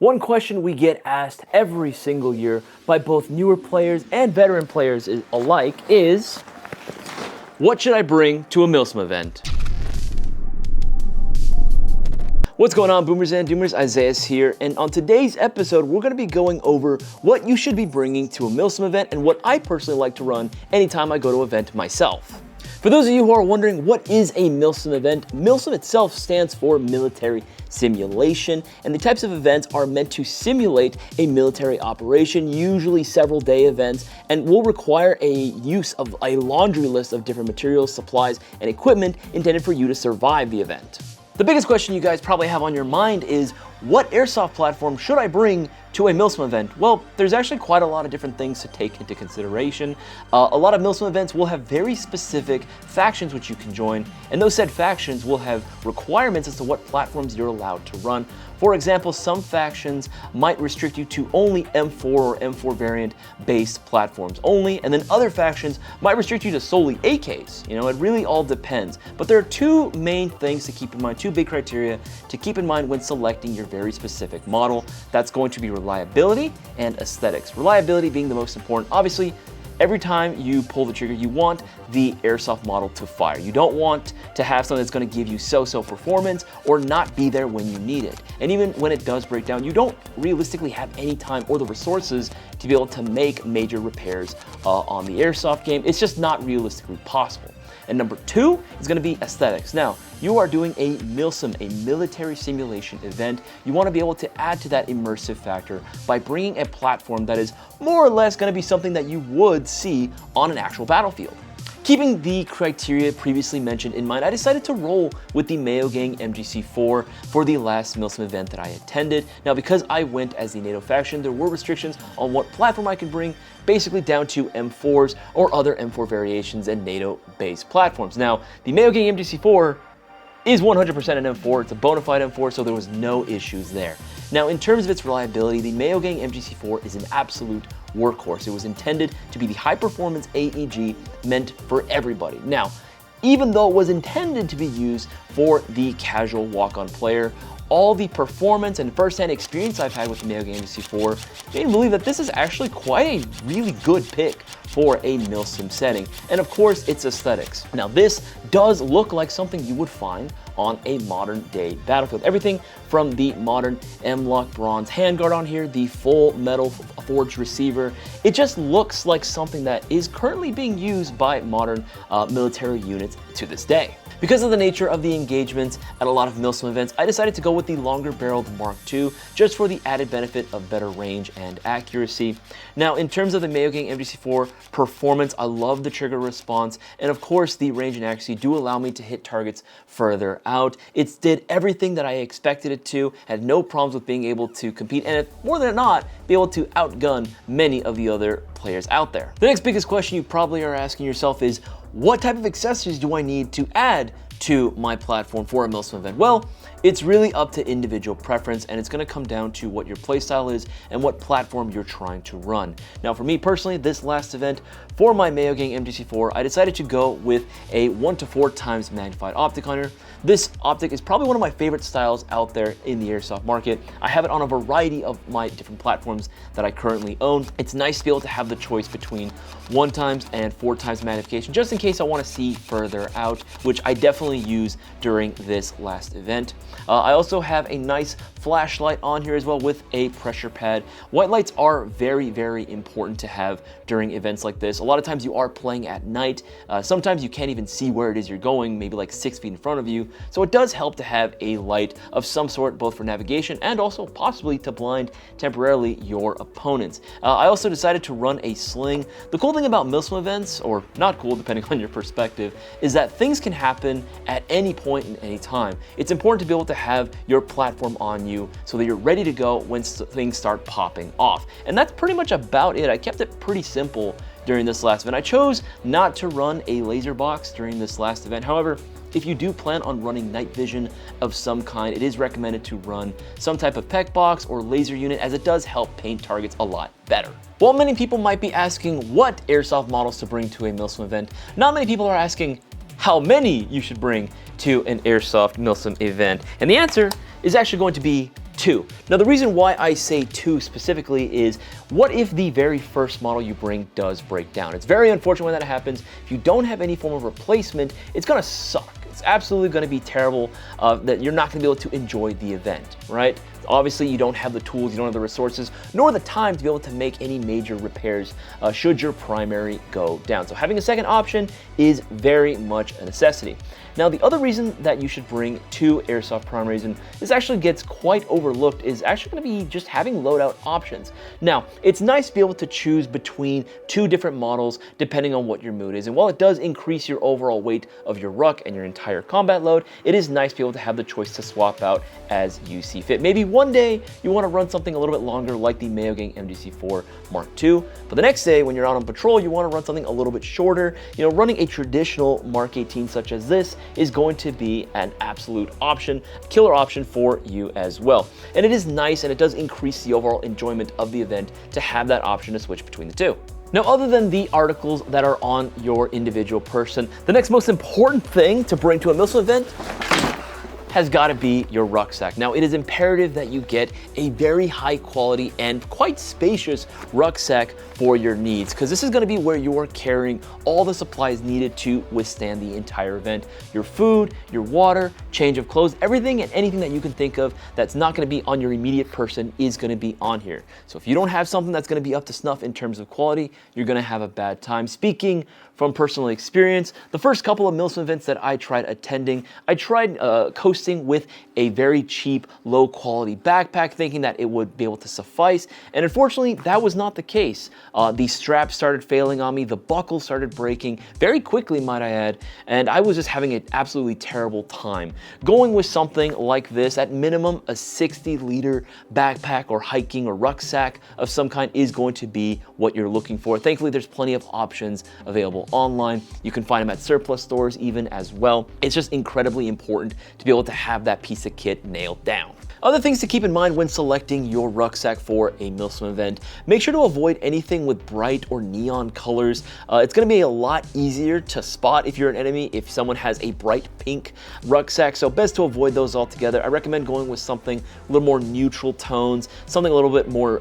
One question we get asked every single year by both newer players and veteran players alike is, what should I bring to a Milsim event? What's going on, boomers and doomers? Isaias here, and on today's episode, we're going to be going over what you should be bringing to a Milsim event and what I personally like to run anytime I go to an event myself. For those of you who are wondering what is a Milsim event, Milsim itself stands for military simulation, and the types of events are meant to simulate a military operation, usually several day events, and will require a use of a laundry list of different materials, supplies, and equipment intended for you to survive the event. The biggest question you guys probably have on your mind is, what airsoft platform should I bring to a Milsim event? Well, there's actually quite a lot of different things to take into consideration. A lot of Milsim events will have very specific factions which you can join, and those said factions will have requirements as to what platforms you're allowed to run. For example, some factions might restrict you to only M4 or M4 variant based platforms only, and then other factions might restrict you to solely AKs. You know, it really all depends. But there are two main things to keep in mind, two big criteria to keep in mind when selecting your very specific model. That's going to be reliability and aesthetics. Reliability being the most important. Obviously, every time you pull the trigger, you want the airsoft model to fire. You don't want to have something that's going to give you so-so performance or not be there when you need it. And even when it does break down, you don't realistically have any time or the resources to be able to make major repairs on the airsoft game. It's just not realistically possible. And number two is going to be aesthetics. Now, you are doing a Milsim, a military simulation event. You want to be able to add to that immersive factor by bringing a platform that is more or less going to be something that you would see on an actual battlefield. Keeping the criteria previously mentioned in mind, I decided to roll with the Mayo Gang MGC4 for the last Milsim event that I attended. Now, because I went as the NATO faction, there were restrictions on what platform I could bring, basically down to M4s or other M4 variations and NATO-based platforms. Now, the Mayo Gang MGC4 is 100% an M4, it's a bona fide M4, so there was no issues there. Now, in terms of its reliability, the Mayo Gang MGC4 is an absolute workhorse. It was intended to be the high-performance AEG meant for everybody. Now, even though it was intended to be used for the casual walk-on player, all the performance and first-hand experience I've had with the Mayo Gang MGC4 made me believe that this is actually quite a really good pick for a Milsim setting, and of course its aesthetics. Now, this does look like something you would find on a modern day battlefield. Everything from the modern M-LOK bronze handguard on here, the full metal forged receiver, it just looks like something that is currently being used by modern military units to this day. Because of the nature of the engagements at a lot of Milsim events, I decided to go with the longer barreled Mark II just for the added benefit of better range and accuracy. Now, in terms of the Mayo Gang MGC4 performance, I love the trigger response, and of course the range and accuracy do allow me to hit targets further out. It did everything that I expected it to, had no problems with being able to compete, and more than not, be able to outgun many of the other players out there. The next biggest question you probably are asking yourself is, what type of accessories do I need to add to my platform for a Milsim event? Well, it's really up to individual preference, and it's going to come down to what your playstyle is and what platform you're trying to run. Now, for me personally, this last event for my Mayo Gang MGC4, I decided to go with a 1 to 4 times magnified optic on here. This optic is probably one of my favorite styles out there in the airsoft market. I have it on a variety of my different platforms that I currently own. It's nice to be able to have the choice between 1 times and 4 times magnification, just in case I want to see further out, which I definitely use during this last event. I also have a nice flashlight on here as well with a pressure pad. White lights are very, very important to have during events like this. A lot of times you are playing at night. Sometimes you can't even see where it is you're going, maybe like 6 feet in front of you. So it does help to have a light of some sort, both for navigation and also possibly to blind temporarily your opponents. I also decided to run a sling. The cool thing about Milsim events, or not cool depending on your perspective, is that things can happen at any point and any time. It's important to be able to have your platform on you so that you're ready to go when things start popping off. And that's pretty much about it. I kept it pretty simple during this last event. I chose not to run a laser box during this last event. However, if you do plan on running night vision of some kind, it is recommended to run some type of PEC box or laser unit, as it does help paint targets a lot better. While many people might be asking what airsoft models to bring to a Milsim event, not many people are asking how many you should bring to an airsoft Milsim event. And the answer is actually going to be 2. Now, the reason why I say 2 specifically is, what if the very first model you bring does break down? It's very unfortunate when that happens. If you don't have any form of replacement, it's gonna suck. It's absolutely gonna be terrible that you're not gonna be able to enjoy the event, right? Obviously, you don't have the tools, you don't have the resources, nor the time to be able to make any major repairs should your primary go down. So having a second option is very much a necessity. Now, the other reason that you should bring 2 airsoft primaries, and this actually gets quite overlooked, is actually going to be just having loadout options. Now, it's nice to be able to choose between 2 different models depending on what your mood is. And while it does increase your overall weight of your ruck and your entire combat load, it is nice to be able to have the choice to swap out as you see fit. Maybe one day you want to run something a little bit longer like the Mayogang MDC4 Mark II, but the next day when you're out on patrol, you want to run something a little bit shorter. You know, running a traditional Mark 18 such as this is going to be an absolute option, killer option for you as well. And it is nice, and it does increase the overall enjoyment of the event to have that option to switch between the 2. Now, other than the articles that are on your individual person, the next most important thing to bring to a Milsim event has got to be your rucksack. Now, it is imperative that you get a very high quality and quite spacious rucksack for your needs, because this is going to be where you are carrying all the supplies needed to withstand the entire event. Your food, your water, change of clothes, everything and anything that you can think of that's not going to be on your immediate person is going to be on here. So if you don't have something that's going to be up to snuff in terms of quality, you're going to have a bad time. Speaking from personal experience, the first couple of Milsim events that I tried attending, I tried coasting with a very cheap, low quality backpack, thinking that it would be able to suffice. And unfortunately, that was not the case. The straps started failing on me, the buckle started breaking very quickly, might I add, and I was just having an absolutely terrible time. Going with something like this, at minimum, a 60-liter backpack or hiking or rucksack of some kind is going to be what you're looking for. Thankfully, there's plenty of options available online. You can find them at surplus stores even as well. It's just incredibly important to be able to have that piece of kit nailed down. Other things to keep in mind when selecting your rucksack for a Milsim event: make sure to avoid anything with bright or neon colors. It's going to be a lot easier to spot if you're an enemy if someone has a bright pink rucksack, so best to avoid those altogether. I recommend going with something a little more neutral tones, something a little bit more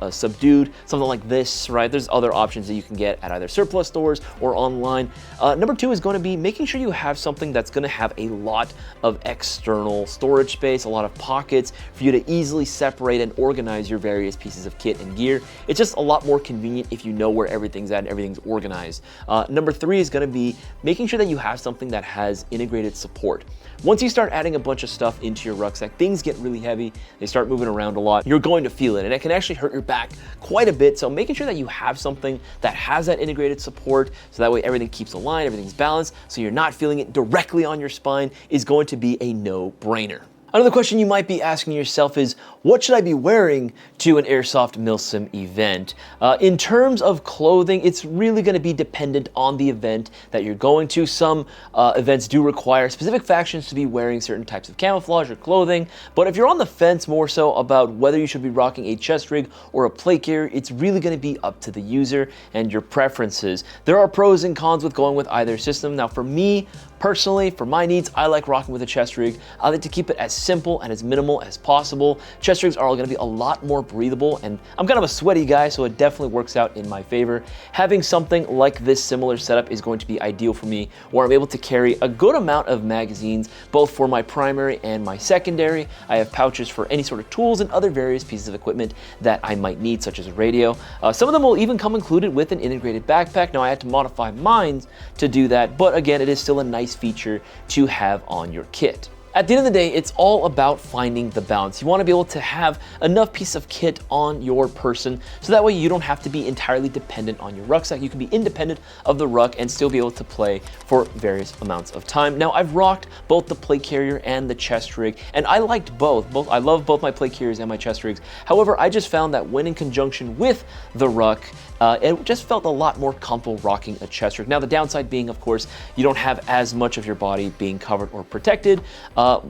subdued, something like this, right? There's other options that you can get at either surplus stores or online. Number 2 is going to be making sure you have something that's going to have a lot of external storage space, a lot of pockets for you to easily separate and organize your various pieces of kit and gear. It's just a lot more convenient if you know where everything's at and everything's organized. Number 3 is going to be making sure that you have something that has integrated support. Once you start adding a bunch of stuff into your rucksack, things get really heavy, they start moving around a lot, you're going to feel it, and it can actually hurt your back quite a bit. So making sure that you have something that has that integrated support, so that way everything keeps aligned, everything's balanced, so you're not feeling it directly on your spine, is going to be a no-brainer. Another question you might be asking yourself is, what should I be wearing to an Airsoft Milsim event? In terms of clothing, it's really going to be dependent on the event that you're going to. Some events do require specific factions to be wearing certain types of camouflage or clothing, but if you're on the fence more so about whether you should be rocking a chest rig or a plate carrier, it's really going to be up to the user and your preferences. There are pros and cons with going with either system. Now, for me, personally, for my needs, I like rocking with a chest rig. I like to keep it as simple and as minimal as possible. Chest rigs are going to be a lot more breathable, and I'm kind of a sweaty guy, so it definitely works out in my favor. Having something like this similar setup is going to be ideal for me, where I'm able to carry a good amount of magazines, both for my primary and my secondary. I have pouches for any sort of tools and other various pieces of equipment that I might need, such as a radio. Some of them will even come included with an integrated backpack. Now, I had to modify mine to do that, but again, it is still a nice feature to have on your kit. At the end of the day, it's all about finding the balance. You want to be able to have enough piece of kit on your person, so that way you don't have to be entirely dependent on your rucksack. You can be independent of the ruck and still be able to play for various amounts of time. Now, I've rocked both the plate carrier and the chest rig, and I liked both. I love both my plate carriers and my chest rigs. However, I just found that when in conjunction with the ruck, it just felt a lot more comfortable rocking a chest rig. Now, the downside being, of course, you don't have as much of your body being covered or protected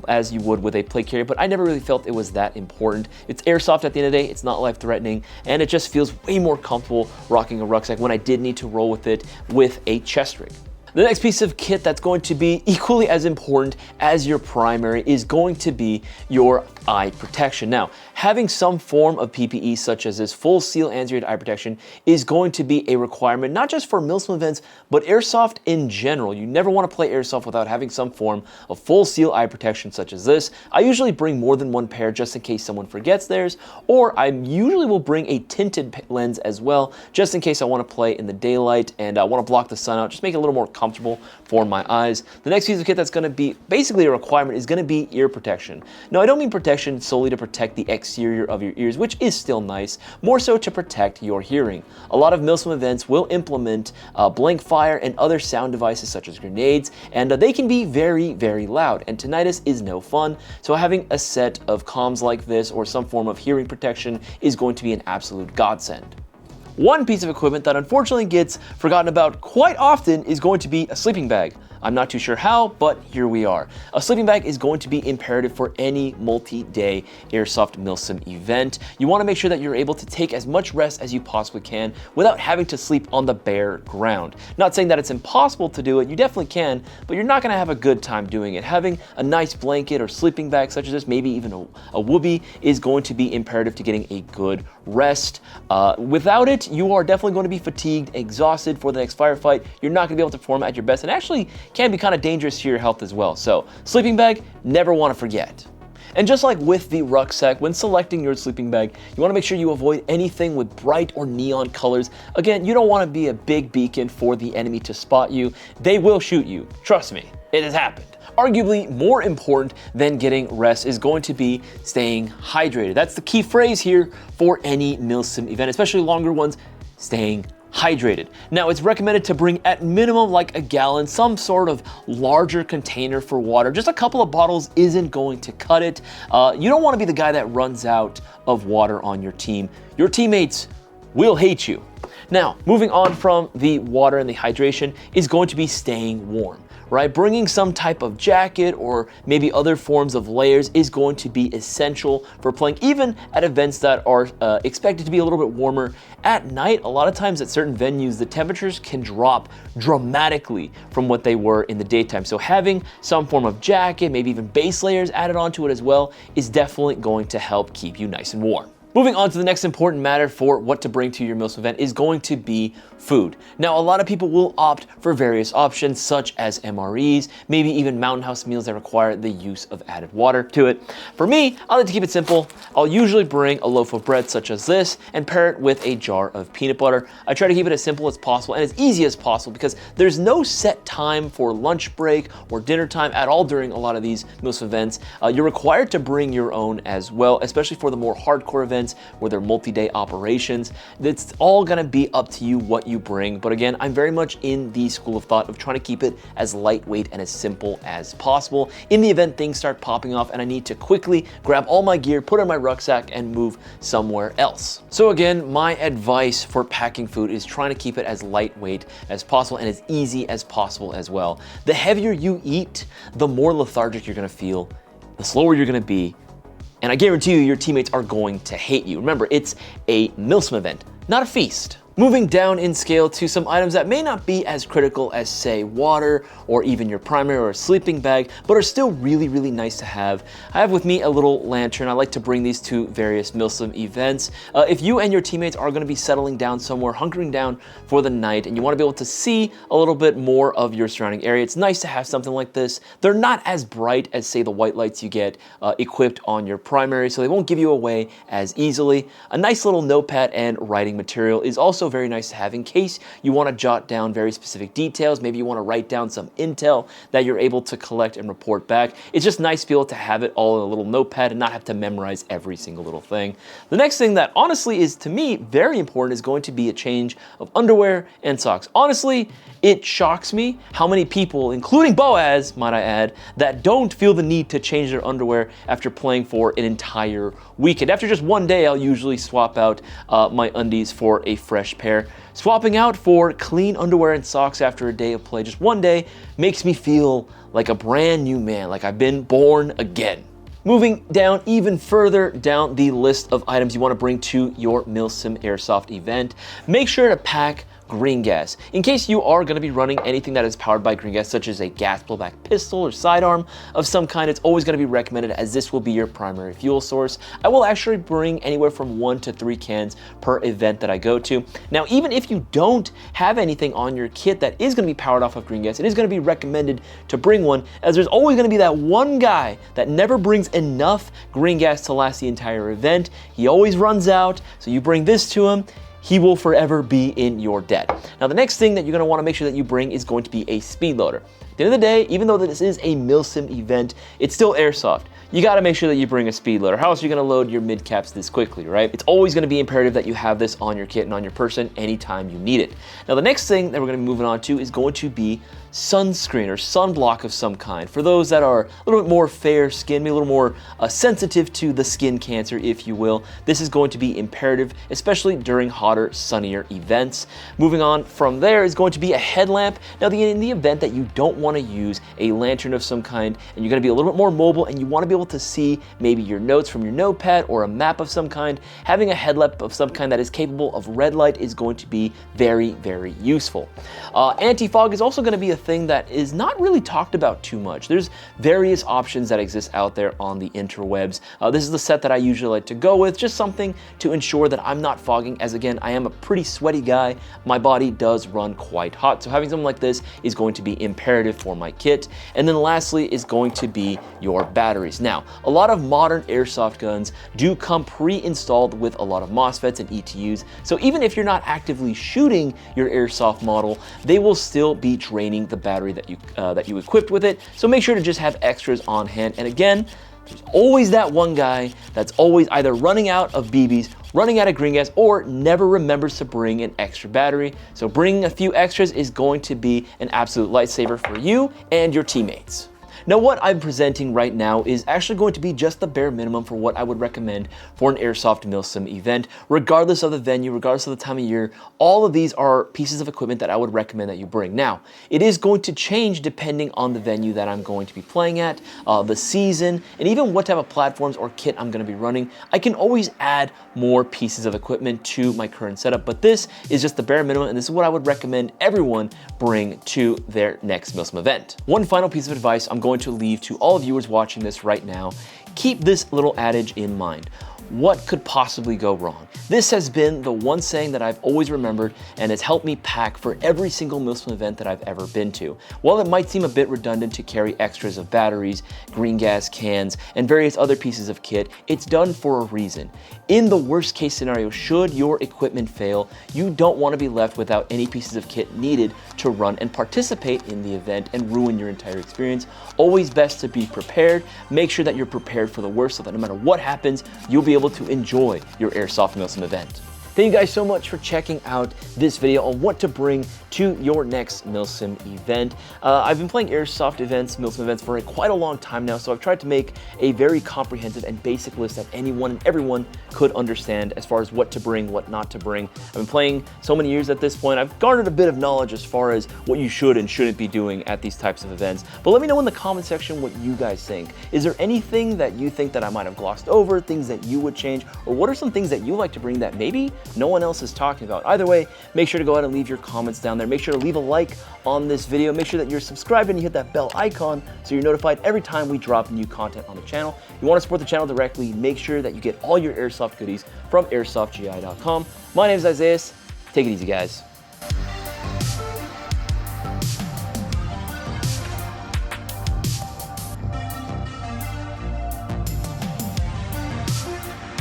as you would with a plate carrier, but I never really felt it was that important. It's Airsoft at the end of the day, it's not life-threatening, and it just feels way more comfortable rocking a rucksack when I did need to roll with it with a chest rig. The next piece of kit that's going to be equally as important as your primary is going to be your eye protection. Now, having some form of PPE such as this full seal anti-eye protection is going to be a requirement, not just for Milsim events, but Airsoft in general. You never want to play Airsoft without having some form of full seal eye protection such as this. I usually bring more than one pair just in case someone forgets theirs, or I usually will bring a tinted lens as well, just in case I want to play in the daylight and I want to block the sun out, just make it a little more comfortable for my eyes. The next piece of kit that's going to be basically a requirement is going to be ear protection. Now, I don't mean protection solely to protect the exterior of your ears, which is still nice, more so to protect your hearing. A lot of Milsim events will implement blank fire and other sound devices such as grenades, and they can be very, very loud, and tinnitus is no fun, so having a set of comms like this or some form of hearing protection is going to be an absolute godsend. One piece of equipment that unfortunately gets forgotten about quite often is going to be a sleeping bag. I'm not too sure how, but here we are. A sleeping bag is going to be imperative for any multi-day Airsoft Milsim event. You want to make sure that you're able to take as much rest as you possibly can without having to sleep on the bare ground. Not saying that it's impossible to do it, you definitely can, but you're not going to have a good time doing it. Having a nice blanket or sleeping bag such as this, maybe even a whoopee, is going to be imperative to getting a good rest. Without it, you are definitely going to be fatigued, exhausted for the next firefight. You're not going to be able to perform at your best, and actually can be kind of dangerous to your health as well. So sleeping bag, never want to forget. And just like with the rucksack, when selecting your sleeping bag, you want to make sure you avoid anything with bright or neon colors. Again, you don't want to be a big beacon for the enemy to spot you. They will shoot you. Trust me, it has happened. Arguably more important than getting rest is going to be staying hydrated. That's the key phrase here for any Milsim event, especially longer ones, staying hydrated. Now, it's recommended to bring at minimum like a gallon, some sort of larger container for water. Just a couple of bottles isn't going to cut it. You don't want to be the guy that runs out of water on your team. Your teammates will hate you. Now, moving on from the water and the hydration is going to be staying warm. Right? Bringing some type of jacket or maybe other forms of layers is going to be essential for playing even at events that are expected to be a little bit warmer. At night, a lot of times at certain venues, the temperatures can drop dramatically from what they were in the daytime. So having some form of jacket, maybe even base layers added onto it as well, is definitely going to help keep you nice and warm. Moving on to the next important matter for what to bring to your Milsim event is going to be food. Now, a lot of people will opt for various options such as MREs, maybe even Mountain House meals that require the use of added water to it. For me, I like to keep it simple. I'll usually bring a loaf of bread such as this and pair it with a jar of peanut butter. I try to keep it as simple as possible and as easy as possible because there's no set time for lunch break or dinner time at all during a lot of these Milsim events. You're required to bring your own as well, especially for the more hardcore events where they're multi-day operations. It's all gonna be up to you what you bring. But again, I'm very much in the school of thought of trying to keep it as lightweight and as simple as possible. In the event things start popping off and I need to quickly grab all my gear, put it in my rucksack and move somewhere else. So again, my advice for packing food is trying to keep it as lightweight as possible and as easy as possible as well. The heavier you eat, the more lethargic you're gonna feel, the slower you're gonna be, and I guarantee you, your teammates are going to hate you. Remember, it's a Milsim event, not a feast. Moving down in scale to some items that may not be as critical as, say, water or even your primary or a sleeping bag, but are still really, really nice to have. I have with me a little lantern. I like to bring these to various Milsim events. If you and your teammates are going to be settling down somewhere, hunkering down for the night, and you want to be able to see a little bit more of your surrounding area, it's nice to have something like this. They're not as bright as, say, the white lights you get equipped on your primary, so they won't give you away as easily. A nice little notepad and writing material is also very nice to have in case you want to jot down very specific details. Maybe you want to write down some intel that you're able to collect and report back. It's just nice to be able to have it all in a little notepad and not have to memorize every single little thing. The next thing that honestly is, to me, very important is going to be a change of underwear and socks. Honestly, it shocks me how many people, including Boaz, might I add, that don't feel the need to change their underwear after playing for an entire weekend. After just one day, I'll usually swap out my undies for a fresh pair. Swapping out for clean underwear and socks after a day of play, just one day, makes me feel like a brand new man, like I've been born again. Moving down even further down the list of items you want to bring to your Milsim Airsoft event, make sure to pack green gas. In case you are going to be running anything that is powered by green gas, such as a gas blowback pistol or sidearm of some kind, it's always going to be recommended, as this will be your primary fuel source. I will actually bring anywhere from 1 to 3 cans per event that I go to. Now, even if you don't have anything on your kit that is going to be powered off of green gas, it is going to be recommended to bring one, as there's always going to be that one guy that never brings enough green gas to last the entire event. He always runs out, so you bring this to him, he will forever be in your debt. Now, the next thing that you're going to want to make sure that you bring is going to be a speed loader. At the end of the day, even though this is a Milsim event, it's still Airsoft. You got to make sure that you bring a speed loader. How else are you going to load your mid caps this quickly, right? It's always going to be imperative that you have this on your kit and on your person anytime you need it. Now, the next thing that we're going to be moving on to is going to be sunscreen or sunblock of some kind. For those that are a little bit more fair skinned, maybe a little more sensitive to the skin cancer, if you will, this is going to be imperative, especially during hotter, sunnier events. Moving on from there is going to be a headlamp. Now, in the event that you don't want to use a lantern of some kind and you're going to be a little bit more mobile and you want to be able to see maybe your notes from your notepad or a map of some kind, having a headlamp of some kind that is capable of red light is going to be very, very useful. Anti-fog is also going to be a thing that is not really talked about too much. There's various options that exist out there on the interwebs. This is the set that I usually like to go with, just something to ensure that I'm not fogging, as again, I am a pretty sweaty guy. My body does run quite hot, so having something like this is going to be imperative for my kit. And then lastly is going to be your batteries. Now, a lot of modern airsoft guns do come pre-installed with a lot of MOSFETs and ETUs, so even if you're not actively shooting your airsoft model, they will still be draining the battery that you equipped with it. So make sure to just have extras on hand. And again, there's always that one guy that's always either running out of BBs, running out of green gas, or never remembers to bring an extra battery. So bringing a few extras is going to be an absolute lifesaver for you and your teammates. Now, what I'm presenting right now is actually going to be just the bare minimum for what I would recommend for an Airsoft Milsim event, regardless of the venue, regardless of the time of year. All of these are pieces of equipment that I would recommend that you bring. Now, it is going to change depending on the venue that I'm going to be playing at, the season, and even what type of platforms or kit I'm going to be running. I can always add more pieces of equipment to my current setup, but this is just the bare minimum, and this is what I would recommend everyone bring to their next Milsim event. One final piece of advice I'm going to leave to all viewers watching this right now: keep this little adage in mind. What could possibly go wrong? This has been the one saying that I've always remembered and has helped me pack for every single Milsim event that I've ever been to. While it might seem a bit redundant to carry extras of batteries, green gas cans, and various other pieces of kit, it's done for a reason. In the worst case scenario, should your equipment fail, you don't want to be left without any pieces of kit needed to run and participate in the event and ruin your entire experience. Always best to be prepared. Make sure that you're prepared for the worst so that no matter what happens, you'll be able to enjoy your Airsoft Milsim event. Thank you guys so much for checking out this video on what to bring to your next Milsim event. I've been playing Airsoft events, Milsim events for quite a long time now, so I've tried to make a very comprehensive and basic list that anyone and everyone could understand as far as what to bring, what not to bring. I've been playing so many years at this point, I've garnered a bit of knowledge as far as what you should and shouldn't be doing at these types of events. But let me know in the comment section what you guys think. Is there anything that you think that I might have glossed over, things that you would change, or what are some things that you like to bring that maybe no one else is talking about? Either way, make sure to go ahead and leave your comments down there. Make sure to leave a like on this video. Make sure that you're subscribed and you hit that bell icon so you're notified every time we drop new content on the channel. If you want to support the channel directly, make sure that you get all your Airsoft goodies from airsoftgi.com. My name is Isaias. Take it easy, guys.